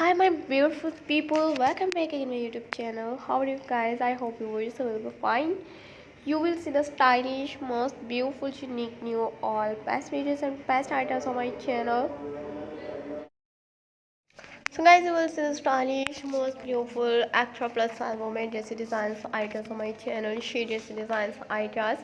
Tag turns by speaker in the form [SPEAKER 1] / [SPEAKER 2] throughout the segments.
[SPEAKER 1] Hi my beautiful people, welcome back again to my YouTube channel. How are you guys? I hope you will be fine. You will see the stylish, most beautiful, unique, new, all best videos and best items on my channel. So guys, you will see the stylish, most beautiful, extra plus size women dressy designs items on my channel. She dressy designs ideas,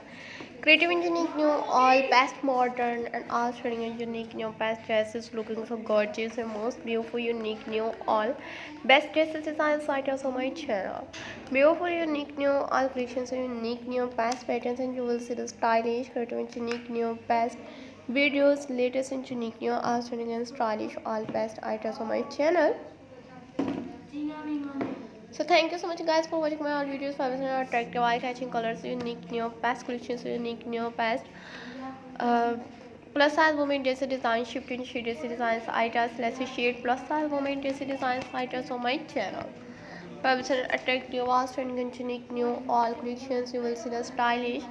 [SPEAKER 1] creative and unique new, all best modern and all showing a unique new best dresses looking so gorgeous and most beautiful, unique new, all best dresses designs items on my channel. Beautiful, unique new, all collections are unique new best patterns, and you will see the stylish, creative and unique new best videos, latest and unique new, outstanding and stylish, all best items on my channel. So thank you so much guys for watching my all videos. For attractive eye-catching colors, unique new best collections, unique new best uh, plus size women dress design, shifting shade dress designs, items, less shade plus size women dress designs, items on my channel. Website attractive, vast and unique new all collections. You will see the stylish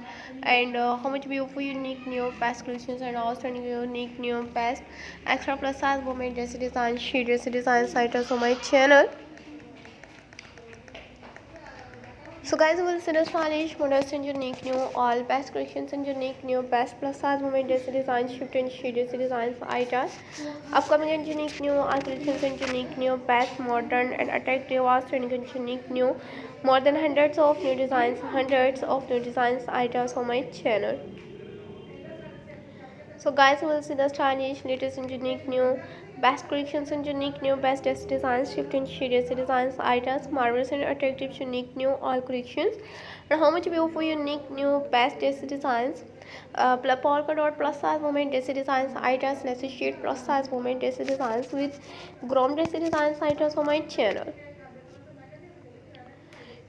[SPEAKER 1] and how much beautiful, unique new best collections and outstanding unique new best extra plus size women dress design, she dress design items on my channel. So guys, we will see the stylish, modest and unique new all best collections and unique new best plus size women dress designs, shift and she dress designs items, upcoming and unique new all collections and unique new best modern and attractive outstanding and unique new more than hundreds of new designs items on my channel. So guys, we will see the stylish, latest and unique new best collections and unique new best dress designs, shift and shades designs, items, marvelous and attractive, unique new all collections, and how much beautiful, unique new best dress designs. Polka dot plus size women dress designs, items, less shade plus size women dress designs with grom dress designs items on my channel.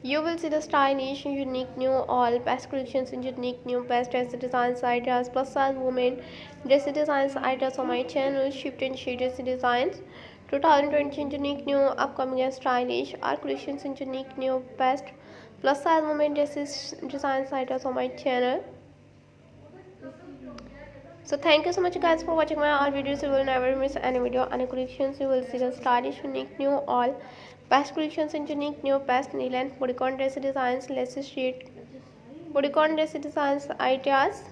[SPEAKER 1] You will see the stylish, unique new, all best collections and unique new best dress designs ideas plus size women dress designs ideas on my channel. Shift and shade dress designs 2020 unique new upcoming and stylish art collections and unique new best plus size women dresses designs ideas on my channel. So thank you so much guys for watching my all videos. You will never miss any video, any collections. You will see the stylish, unique new, all best collections and unique new best knee length bodycon dress designs, less sheet bodycon dress designs ideas.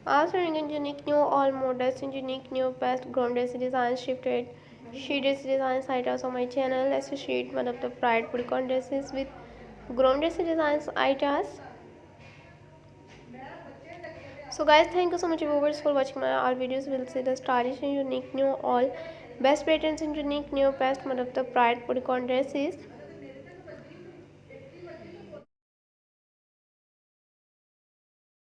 [SPEAKER 1] Also in unique new, all models and unique new best ground dress designs, shifted sheet dress designs ideas on my channel. Less sheet one of the pride bodycon dresses with ground dress designs ideas. So guys, thank you so much viewers for watching my all videos. We'll see the stylish and unique new all best patterns and unique new best one of the pride bodycon dresses.